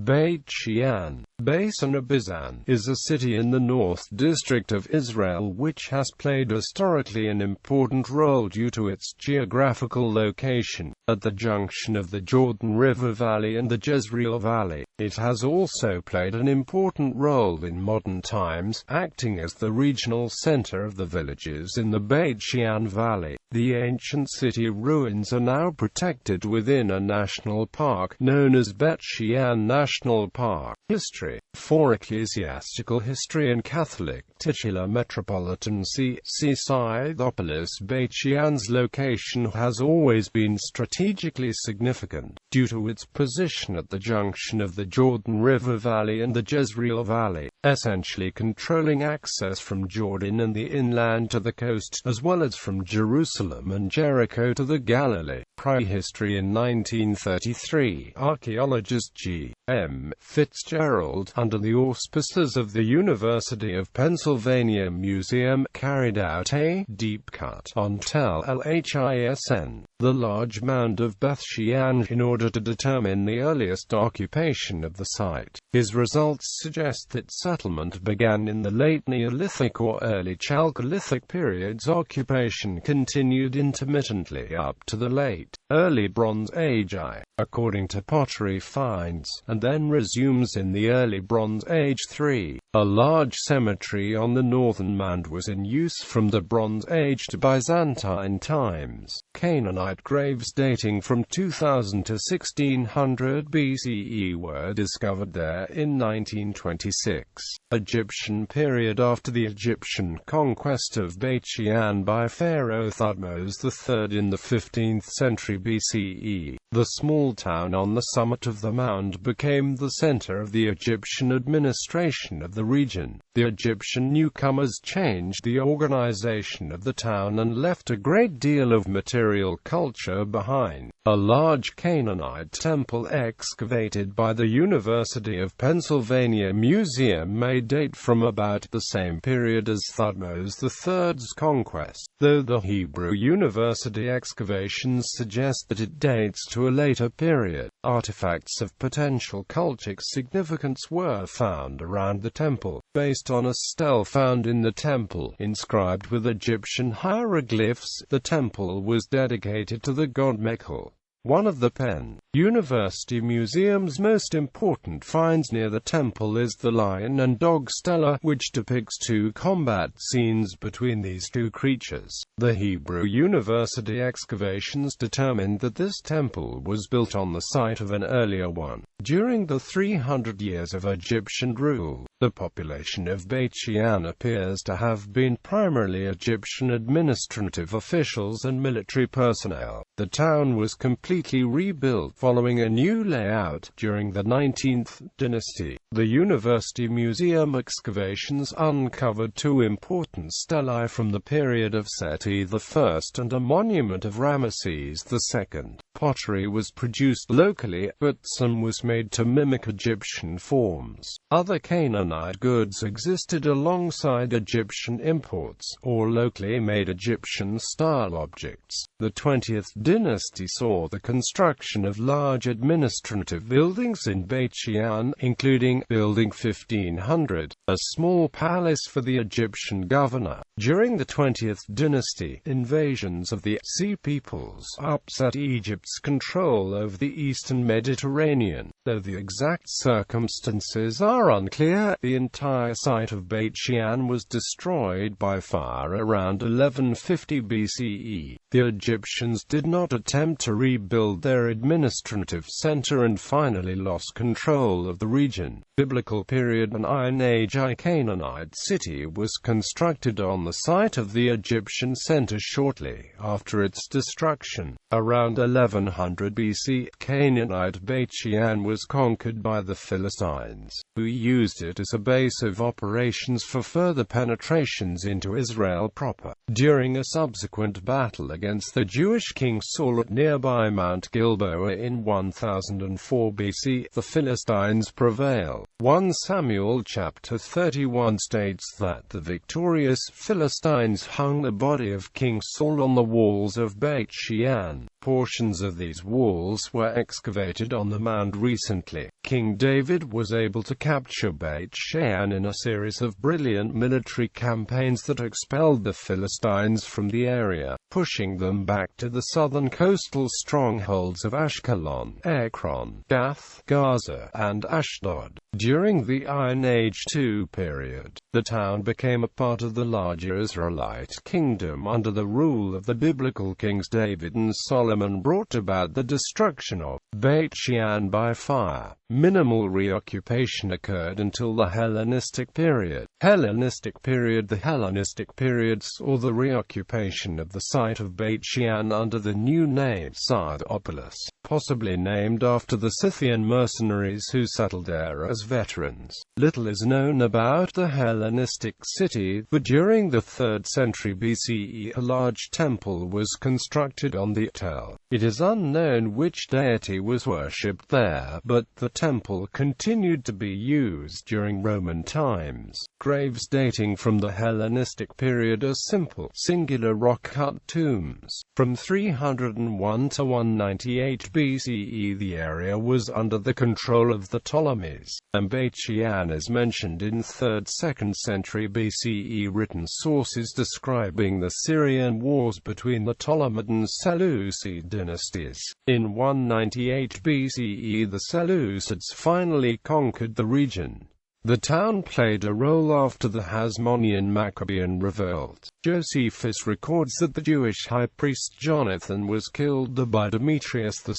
Beit She'an, Beisan or Bisan, is a city in the North District of Israel which has played historically an important role due to its geographical location, at the junction of the Jordan River Valley and the Jezreel Valley. It has also played an important role in modern times, acting as the regional center of the villages in the Beit She'an Valley. The ancient city ruins are now protected within a national park, known as Beit She'an National Park. History. For ecclesiastical history and Catholic titular metropolitan Scythopolis, Beit She'an's location has always been strategically significant, due to its position at the junction of the Jordan River Valley and the Jezreel Valley, essentially controlling access from Jordan and the inland to the coast, as well as from Jerusalem and Jericho to the Galilee. Prehistory. In 1933, archaeologist G.M. Fitzgerald, under the auspices of the University of Pennsylvania Museum, carried out a deep cut on Tel El-Hisn, the large mound of Beit She'an, in order to determine the earliest occupation of the site. His results suggest that settlement began in the late Neolithic or early Chalcolithic periods. Occupation continued intermittently up to the late Early Bronze Age, according to pottery finds, and then resumes in the Early Bronze Age. 3. A large cemetery on the northern mound was in use from the Bronze Age to Byzantine times. Canaanite graves dating from 2000 to 1600 BCE were discovered there in 1926. Egyptian period. After the Egyptian conquest of Beit She'an by Pharaoh Thutmose III in the 15th century BCE, the small town on the summit of the mound became the center of the Egyptian administration of the region. The Egyptian newcomers changed the organization of the town and left a great deal of material culture behind. A large Canaanite temple excavated by the University of Pennsylvania Museum may date from about the same period as Thutmose III's conquest, though the Hebrew University excavations suggest that it dates to a later period. Artifacts of potential cultic significance were found around the temple, based on a stele found in the temple, inscribed with Egyptian hieroglyphs. The temple was dedicated to the god Michael. One of the Penn University Museum's most important finds near the temple is the lion and dog stela, which depicts two combat scenes between these two creatures. The Hebrew University excavations determined that this temple was built on the site of an earlier one. During the 300 years of Egyptian rule, the population of Beit She'an appears to have been primarily Egyptian administrative officials and military personnel. The town was completely rebuilt following a new layout during the 19th dynasty. The University Museum excavations uncovered two important stelae from the period of Seti I and a monument of Ramesses II. Pottery was produced locally, but some was made to mimic Egyptian forms. Other Canaanite goods existed alongside Egyptian imports, or locally made Egyptian-style objects. The 20th dynasty saw the construction of large administrative buildings in Beit She'an, including Building 1500, a small palace for the Egyptian governor. During the 20th dynasty, invasions of the Sea peoples upset Egypt's control over the eastern Mediterranean. Though the exact circumstances are unclear, the entire site of Beit She'an was destroyed by fire around 1150 BCE. The Egyptians did not attempt to rebuild their administrative center and finally lost control of the region. Biblical period. An Iron Age Canaanite city was constructed on the site of the Egyptian center shortly after its destruction. Around 1100 BC, Canaanite Beit She'an was conquered by the Philistines, who used it as a base of operations for further penetrations into Israel proper. During a subsequent battle against the Jewish king Saul at nearby Mount Gilboa in 1004 BC, the Philistines prevailed. 1 Samuel chapter 31 states that the victorious Philistines hung the body of King Saul on the walls of Beit She'an. Portions of these walls were excavated on the mound recently. King David was able to capture Beit She'an in a series of brilliant military campaigns that expelled the Philistines from the area, pushing them back to the southern coastal strongholds of Ashkelon, Ekron, Gath, Gaza, and Ashdod. During the Iron Age II period, the town became a part of the larger Israelite kingdom under the rule of the biblical kings David and Solomon, brought about the destruction of Beit She'an by fire. Minimal reoccupation occurred until the Hellenistic period. The Hellenistic period saw the reoccupation of the site of Beit She'an under the new name Scythopolis, possibly named after the Scythian mercenaries who settled there as veterans. Little is known about the Hellenistic city, but during the 3rd century BCE a large temple was constructed on the Tel. It is unknown which deity was worshipped there, but the temple continued to be used during Roman times. Graves dating from the Hellenistic period are simple, singular rock-cut tombs. From 301 to 198 BCE the area was under the control of the Ptolemies, and Beit She'an is mentioned in 3rd–2nd century BCE written sources describing the Syrian wars between the Ptolemid and Seleucid dynasties. In 198 BCE the Seleucids finally conquered the region. The town played a role after the Hasmonean-Maccabean revolt. Josephus records that the Jewish high priest Jonathan was killed by Demetrius II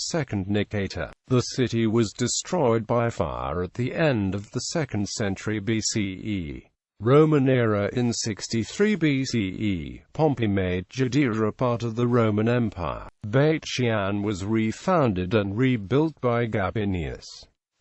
Nicator. The city was destroyed by fire at the end of the 2nd century BCE. Roman era. In 63 BCE, Pompey made Judea part of the Roman Empire. Beit She'an was refounded and rebuilt by Gabinius.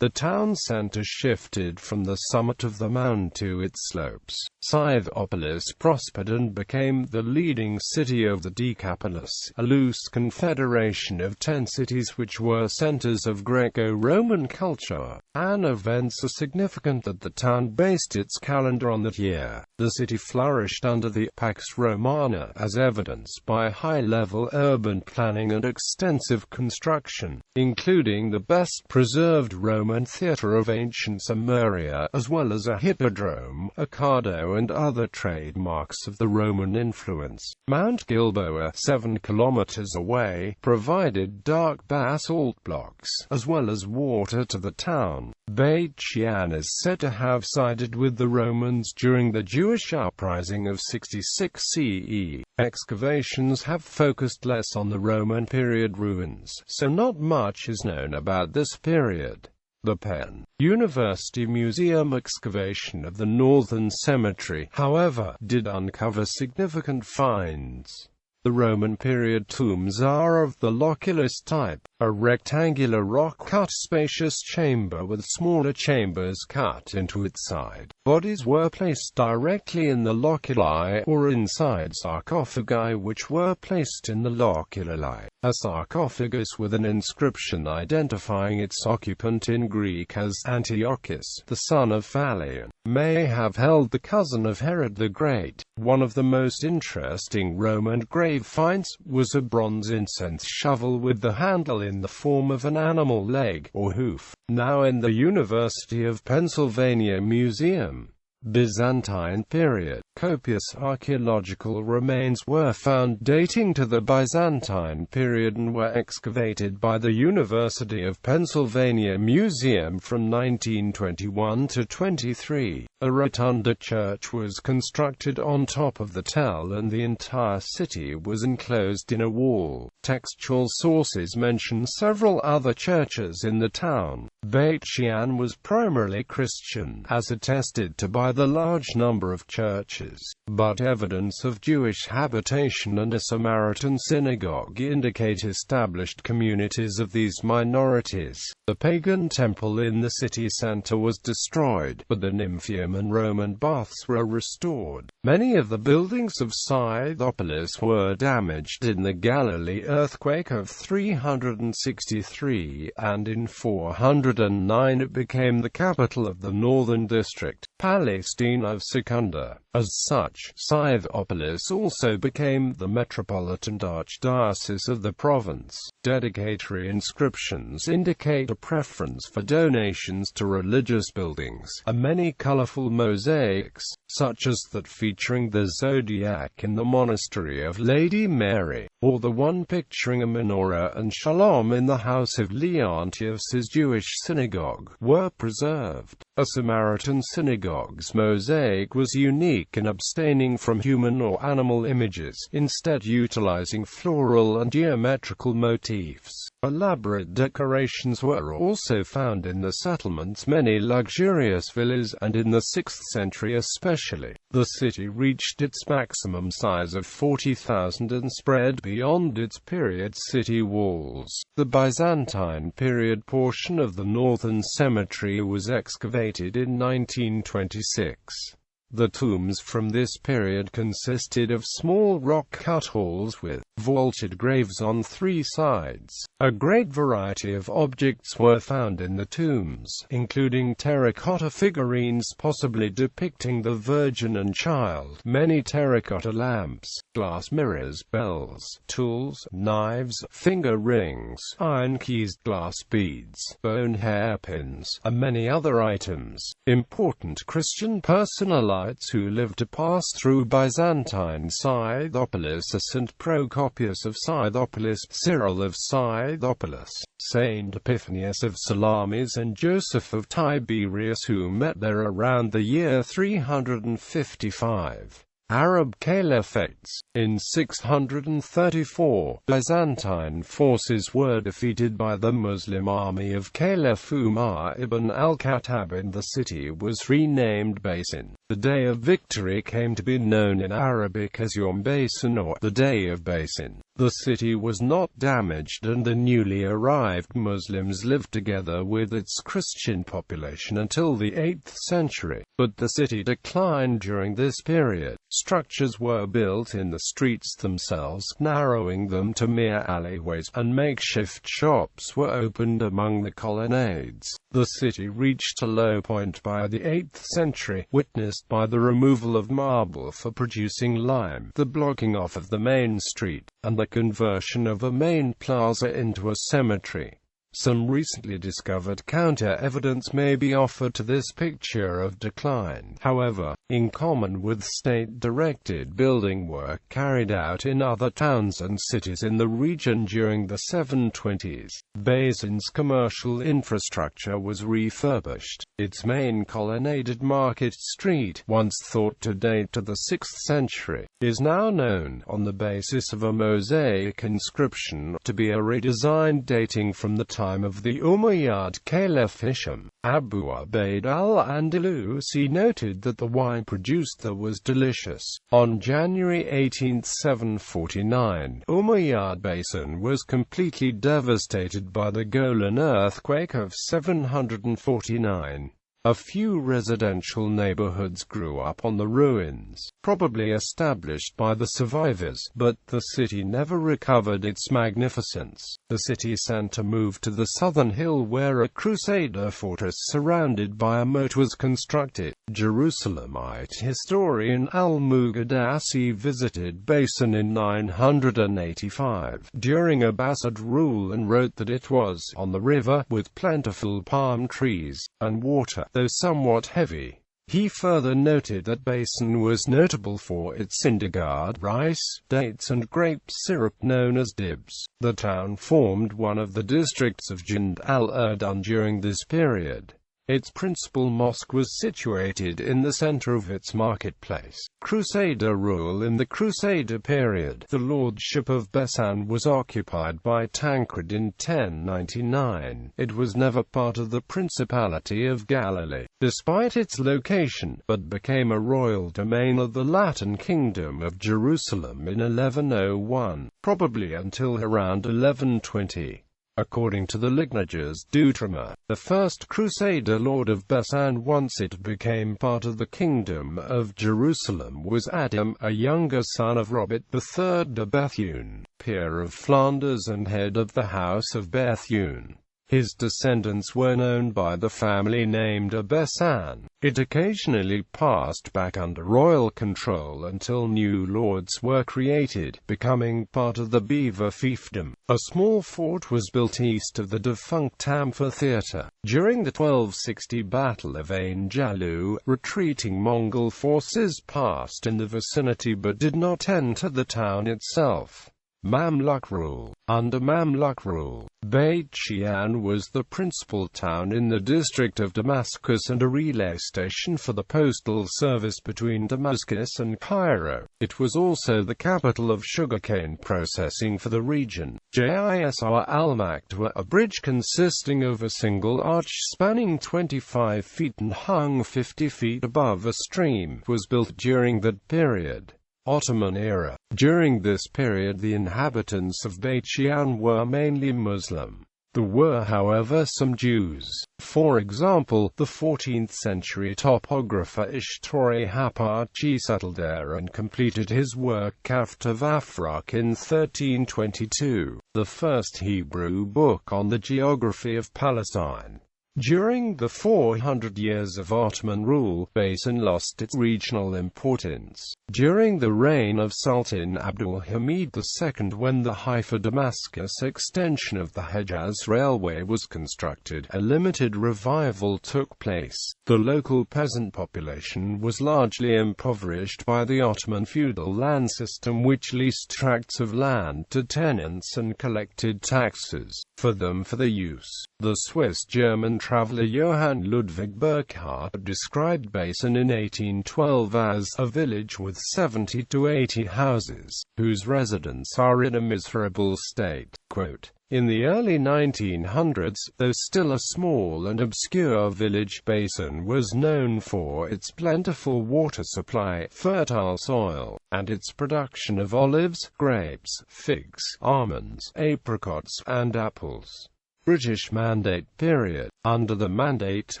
The town center shifted from the summit of the mound to its slopes. Scythopolis prospered and became the leading city of the Decapolis, a loose confederation of 10 cities which were centers of Greco-Roman culture. Events are significant that the town based its calendar on that year. The city flourished under the Pax Romana, as evidenced by high-level urban planning and extensive construction, including the best-preserved Roman theatre of ancient Samaria, as well as a hippodrome, a cardo, and other trademarks of the Roman influence. Mount Gilboa, 7 kilometers away, provided dark basalt blocks, as well as water to the town. Beit She'an is said to have sided with the Romans during the Jewish uprising of 66 CE. Excavations have focused less on the Roman period ruins, so not much is known about this period. The Penn University Museum excavation of the Northern Cemetery, however, did uncover significant finds. The Roman period tombs are of the loculus type, a rectangular rock-cut spacious chamber with smaller chambers cut into its side. Bodies were placed directly in the loculi, or inside sarcophagi which were placed in the loculi. A sarcophagus with an inscription identifying its occupant in Greek as Antiochus, the son of Phalion, may have held the cousin of Herod the Great. One of the most interesting Roman grave finds was a bronze incense shovel with the handle in the form of an animal leg or hoof, now in the University of Pennsylvania Museum. Byzantine period. Copious archaeological remains were found dating to the Byzantine period and were excavated by the University of Pennsylvania Museum from 1921 to 23. A rotunda church was constructed on top of the tell and the entire city was enclosed in a wall. Textual sources mention several other churches in the town. Beit She'an was primarily Christian, as attested to by the large number of churches, but evidence of Jewish habitation and a Samaritan synagogue indicate established communities of these minorities. The pagan temple in the city center was destroyed, but the Nymphaeum and Roman baths were restored. Many of the buildings of Scythopolis were damaged in the Galilee earthquake of 363, and in 409 it became the capital of the northern district, Palestine of Secunda. As such, Scythopolis also became the metropolitan archdiocese of the province. Dedicatory inscriptions indicate a preference for donations to religious buildings, and many colorful mosaics, such as that featuring the zodiac in the monastery of Lady Mary, or the one picturing a menorah and shalom in the house of Leontius's Jewish synagogue, were preserved. A Samaritan synagogue's mosaic was unique in abstaining from human or animal images, instead utilizing floral and geometrical motifs. Elaborate decorations were also found in the settlement's many luxurious villas, and in the 6th century especially. The city reached its maximum size of 40,000 and spread beyond its period city walls. The Byzantine period portion of the northern cemetery was excavated in 1926. The tombs from this period consisted of small rock-cut halls with vaulted graves on 3 sides. A great variety of objects were found in the tombs, including terracotta figurines possibly depicting the Virgin and Child, many terracotta lamps, glass mirrors, bells, tools, knives, finger rings, iron keys, glass beads, bone hairpins, and many other items. Important Christian personalities who lived to pass through Byzantine Scythopolis are St. Procopius of Scythopolis, Cyril of Scythopolis, Saint Epiphanius of Salamis, and Joseph of Tiberias, who met there around the year 355. Arab caliphates. In 634, Byzantine forces were defeated by the Muslim army of Caliph Umar ibn al-Khattab, and the city was renamed Beisan. The day of victory came to be known in Arabic as Yom Beisan, or the Day of Beisan. The city was not damaged, and the newly arrived Muslims lived together with its Christian population until the 8th century. But the city declined during this period. Structures were built in the streets themselves, narrowing them to mere alleyways, and makeshift shops were opened among the colonnades. The city reached a low point by the 8th century, witnessed by the removal of marble for producing lime, the blocking off of the main street, and the conversion of a main plaza into a cemetery. Some recently discovered counter-evidence may be offered to this picture of decline. However, in common with state-directed building work carried out in other towns and cities in the region during the 720s, Beisan's commercial infrastructure was refurbished. Its main colonnaded market street, once thought to date to the 6th century, is now known, on the basis of a mosaic inscription, to be a redesign dating from the time of the Umayyad Caliph Hisham. Abu Ubaid al-Andalusi noted that the wine produced there was delicious. On January 18, 749, Umayyad Beisan was completely devastated by the Golan earthquake of 749. A few residential neighborhoods grew up on the ruins, probably established by the survivors, but the city never recovered its magnificence. The city center moved to the southern hill where a Crusader fortress surrounded by a moat was constructed. Jerusalemite historian al-Muqaddasi visited Beisan in 985 during Abbasid rule and wrote that it was on the river, with plentiful palm trees, and water, though somewhat heavy. He further noted that Beisan was notable for its indigo, rice, dates and grape syrup known as dibs. The town formed one of the districts of Jund al-Urdun during this period. Its principal mosque was situated in the center of its marketplace. Crusader rule. In the Crusader period, the lordship of Bisan was occupied by Tancred in 1099. It was never part of the Principality of Galilee, despite its location, but became a royal domain of the Latin Kingdom of Jerusalem in 1101, probably until around 1120. According to the Lignagers Deutrama, the first Crusader lord of Bisan once it became part of the Kingdom of Jerusalem was Adam, a younger son of Robert III de Bethune, peer of Flanders and head of the House of Bethune. His descendants were known by the family named Bisan. It occasionally passed back under royal control until new lords were created, becoming part of the Beaver fiefdom. A small fort was built east of the defunct amphitheatre. During the 1260 Battle of Ain Jalut, retreating Mongol forces passed in the vicinity but did not enter the town itself. Mamluk rule. Under Mamluk rule, Beit She'an was the principal town in the district of Damascus and a relay station for the postal service between Damascus and Cairo. It was also the capital of sugarcane processing for the region. Jisr al-Makdwa, a bridge consisting of a single arch spanning 25 feet and hung 50 feet above a stream, was built during that period. Ottoman era. During this period the inhabitants of Beit She'an were mainly Muslim. There were however some Jews. For example, the 14th-century topographer Ishtori Hapachi settled there and completed his work Kafta Vafrak in 1322, the first Hebrew book on the geography of Palestine. During the 400 years of Ottoman rule, Beisan lost its regional importance. During the reign of Sultan Abdul Hamid II, when the Haifa-Damascus extension of the Hejaz Railway was constructed, a limited revival took place. The local peasant population was largely impoverished by the Ottoman feudal land system, which leased tracts of land to tenants and collected taxes for them for their use. The Swiss-German traveller Johann Ludwig Burckhardt described Beisan in 1812 as a village with 70 to 80 houses, whose residents are in a miserable state. Quote, in the early 1900s, though still a small and obscure village, Beisan was known for its plentiful water supply, fertile soil, and its production of olives, grapes, figs, almonds, apricots, and apples. British Mandate period. Under the Mandate,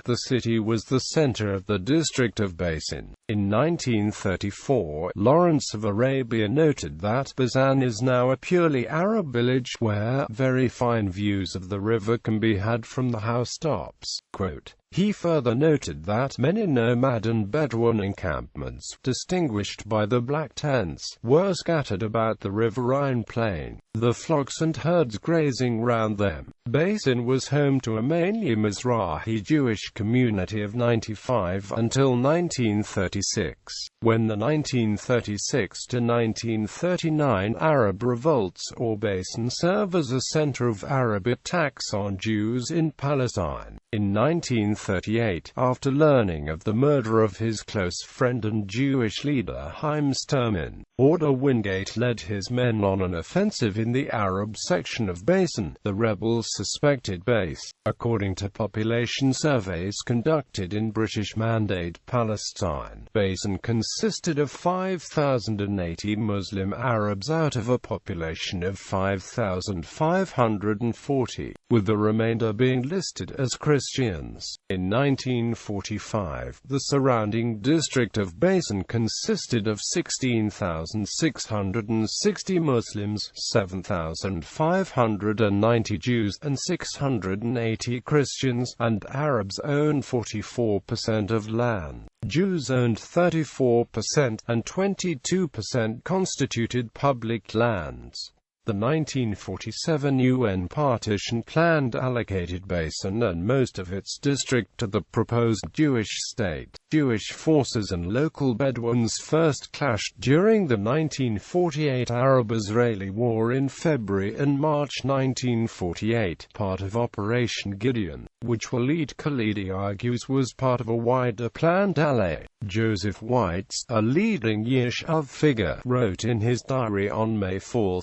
the city was the center of the district of Beisan. In 1934, Lawrence of Arabia noted that Bisan is now a purely Arab village, where very fine views of the river can be had from the housetops. Quote, he further noted that many nomad and Bedouin encampments, distinguished by the black tents, were scattered about the riverine plain, the flocks and herds grazing round them. Beisan was home to a mainly Mizrahi Jewish community of 95 until 1936, when the 1936 to 1939 Arab revolts or Beisan served as a center of Arab attacks on Jews in Palestine. In 1938, after learning of the murder of his close friend and Jewish leader Chaim Sturman, Order Wingate led his men on an offensive in the Arab section of Beisan. The rebels suspected according to population surveys conducted in British Mandate Palestine, Beisan consisted of 5,080 Muslim Arabs out of a population of 5,540, with the remainder being listed as Christians. In 1945, the surrounding district of Beisan consisted of 16,660 Muslims, 7,590 Jews, and 680 Christians, and Arabs owned 44% of land. Jews owned 34%, and 22% constituted public lands. The 1947 UN partition plan allocated Beisan and most of its district to the proposed Jewish state. Jewish forces and local Bedouins first clashed during the 1948 Arab-Israeli War in February and March 1948, part of Operation Gideon, which Walid Khalidi argues was part of a wider planned ally. Joseph Weitz, a leading Yishuv figure, wrote in his diary on May 4,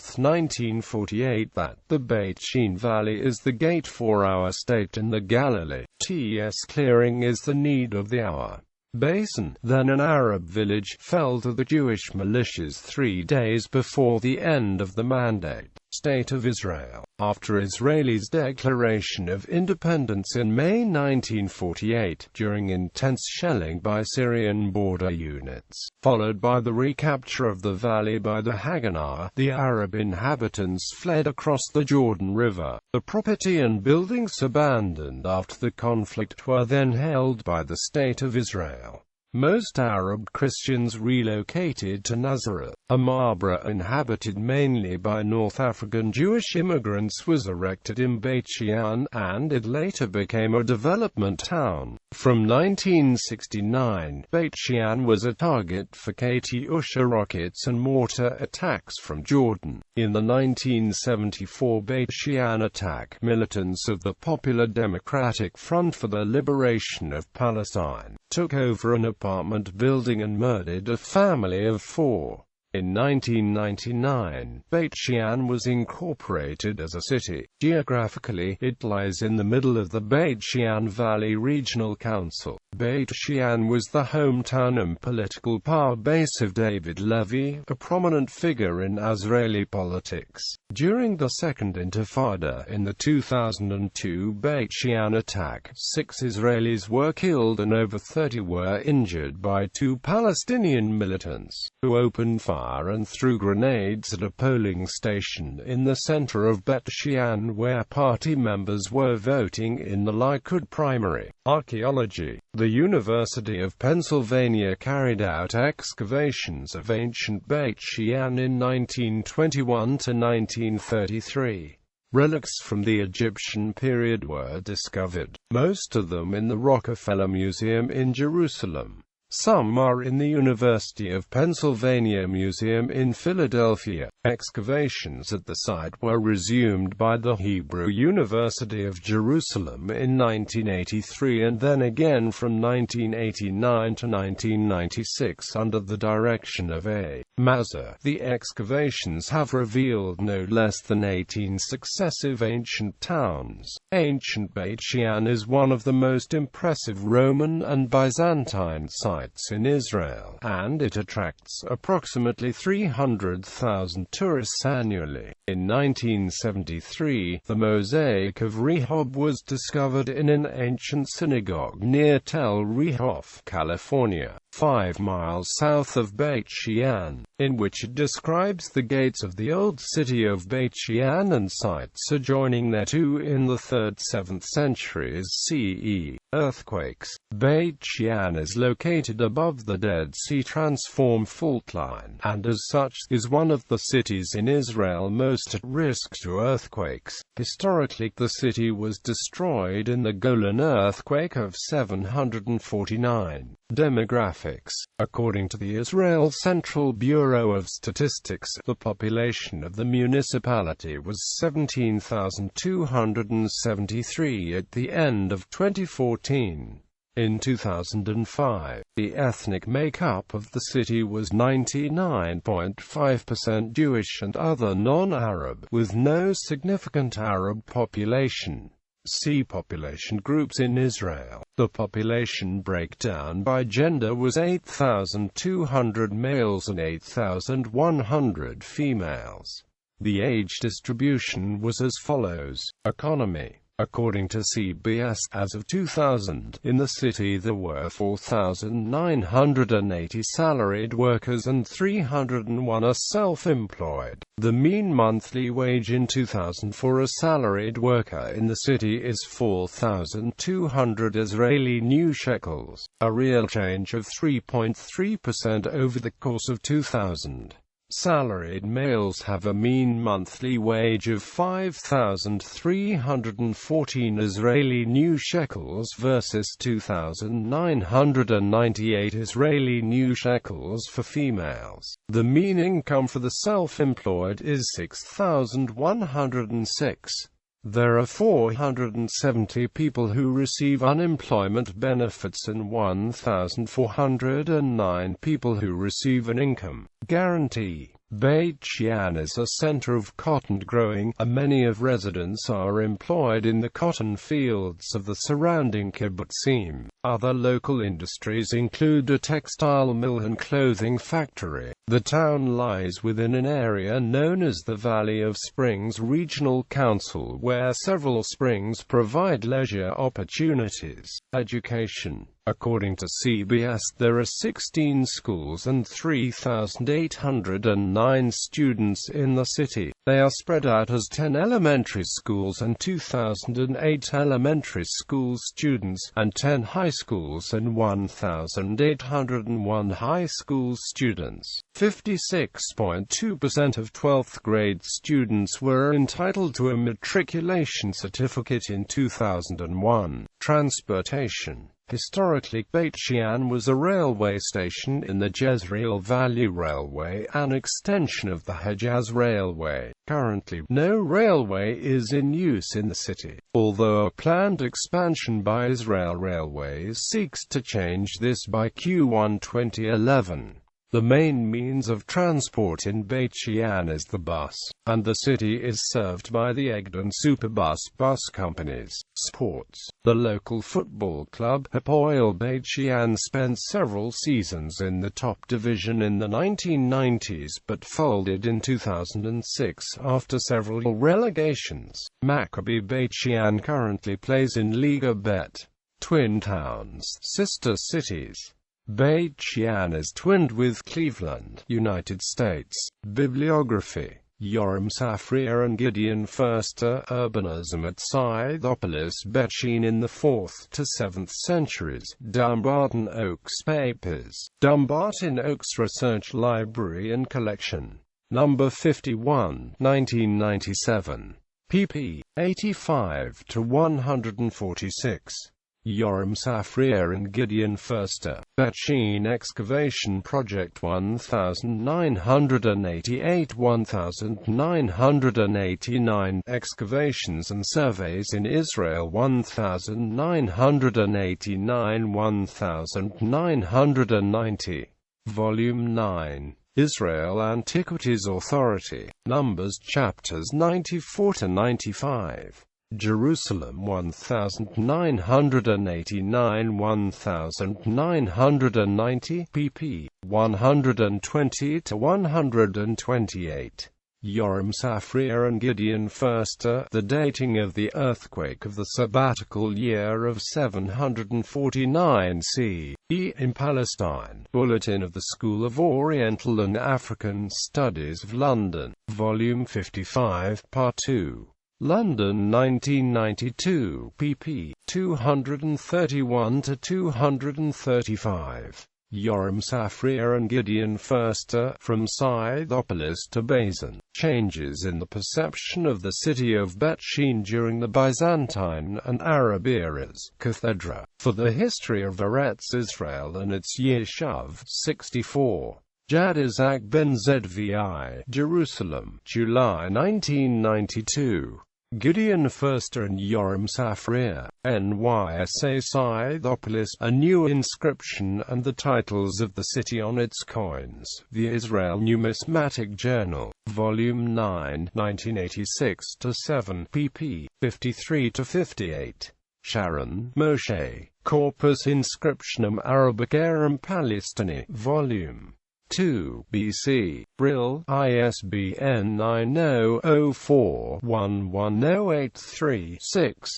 1948 that the Beit She'an Valley is the gate for our state in the Galilee. T.S. clearing is the need of the hour. Beisan, then an Arab village, fell to the Jewish militias 3 days before the end of the Mandate. State of Israel. After Israel's declaration of independence in May 1948, during intense shelling by Syrian border units, followed by the recapture of the valley by the Haganah, the Arab inhabitants fled across the Jordan River. The property and buildings abandoned after the conflict were then held by the State of Israel. Most Arab Christians relocated to Nazareth. A Ma'abra inhabited mainly by North African Jewish immigrants was erected in Beit She'an, and it later became a development town. From 1969, Beit She'an was a target for Katyusha rockets and mortar attacks from Jordan. In the 1974 Beit She'an attack, militants of the Popular Democratic Front for the Liberation of Palestine took over an apartment building and murdered a family of 4. In 1999, Beit She'an was incorporated as a city. Geographically, it lies in the middle of the Beit She'an Valley Regional Council. Beit She'an was the hometown and political power base of David Levy, a prominent figure in Israeli politics. During the Second Intifada in the 2002 Beit She'an attack, 6 Israelis were killed and over 30 were injured by 2 Palestinian militants, who opened fire and threw grenades at a polling station in the center of Beit She'an where party members were voting in the Likud primary. Archaeology. The University of Pennsylvania carried out excavations of ancient Beit She'an in 1921 to 1933. Relics from the Egyptian period were discovered, most of them in the Rockefeller Museum in Jerusalem. Some are in the University of Pennsylvania Museum in Philadelphia. Excavations at the site were resumed by the Hebrew University of Jerusalem in 1983 and then again from 1989 to 1996 under the direction of A. Mazur. The excavations have revealed no less than 18 successive ancient towns. Ancient Beit She'an is one of the most impressive Roman and Byzantine sites in Israel, and it attracts approximately 300,000 tourists annually. In 1973, the mosaic of Rehob was discovered in an ancient synagogue near Tel Rehof, California, 5 miles south of Beit She'an, in which it describes the gates of the old city of Beit She'an and sites adjoining thereto in the 3rd–7th centuries CE. Earthquakes. Beit She'an is located above the Dead Sea Transform fault line, and as such, is one of the cities in Israel most at risk to earthquakes. Historically, the city was destroyed in the Golan earthquake of 749. Demographics. According to the Israel Central Bureau of Statistics, the population of the municipality was 17,273 at the end of 2014. In 2005, the ethnic makeup of the city was 99.5% Jewish and other non-Arab, with no significant Arab population. See population groups in Israel. The population breakdown by gender was 8,200 males and 8,100 females. The age distribution was as follows. Economy. According to CBS, as of 2000, in the city there were 4,980 salaried workers and 301 are self-employed. The mean monthly wage in 2000 for a salaried worker in the city is 4,200 Israeli new shekels, a real change of 3.3% over the course of 2000. Salaried males have a mean monthly wage of 5,314 Israeli new shekels versus 2,998 Israeli new shekels for females. The mean income for the self-employed is 6,106. There are 470 people who receive unemployment benefits and 1,409 people who receive an income guarantee. Beit She'an is a center of cotton growing, and many of residents are employed in the cotton fields of the surrounding kibbutzim. Other local industries include a textile mill and clothing factory. The town lies within an area known as the Valley of Springs Regional Council, where several springs provide leisure opportunities. Education. According to CBS, there are 16 schools and 3,809 students in the city. They are spread out as 10 elementary schools and 2,008 elementary school students, and 10 high schools and 1,801 high school students. 56.2% of 12th grade students were entitled to a matriculation certificate in 2001. Transportation. Historically, Beit She'an was a railway station in the Jezreel Valley Railway, an extension of the Hejaz Railway. Currently, no railway is in use in the city, although a planned expansion by Israel Railways seeks to change this by Q1 2011. The main means of transport in Beit She'an is the bus, and the city is served by the Egged and Superbus bus companies. Sports. The local football club, Hapoel Beit She'an, spent several seasons in the top division in the 1990s but folded in 2006 after several relegations. Maccabi Beit She'an currently plays in Liga Bet. Twin towns. Sister cities. Beit She'an is twinned with Cleveland, United States. Bibliography. Yoram Safria and Gideon Furster. Urbanism at Scythopolis, Beit She'an in the 4th to 7th centuries. Dumbarton Oaks Papers. Dumbarton Oaks Research Library and Collection. Number 51, 1997. pp. 85 to 146. Yoram Safria and Gideon Furster. Beit She'an Excavation Project 1988-1989. Excavations and Surveys in Israel 1989-1990. Volume 9. Israel Antiquities Authority. Numbers Chapters 94 to 95. Jerusalem 1989-1990. pp. 120 to 128. Yoram Safria and Gideon Furster. The dating of the earthquake of the sabbatical year of 749 CE in Palestine. Bulletin of the School of Oriental and African Studies of London. Volume 55, Part 2. London 1992, pp. 231 to 235. Yoram Safria and Gideon Furster. From Scythopolis to Beisan. Changes in the perception of the city of Beit She'an during the Byzantine and Arab eras. Cathedra. For the History of Eretz Israel and its Yeshuv. 64. Jad Isaac Ben Zvi. Jerusalem, July 1992. Gideon Furster and Yoram Safria. NYSA Scythopolis. A new inscription and the titles of the city on its coins. The Israel Numismatic Journal. Volume 9, 1986 to 7, pp. 53 to 58. Sharon, Moshe. Corpus Inscriptionum Arabicarum Palestini. Volume 2, BC. Brill, ISBN 9004110836.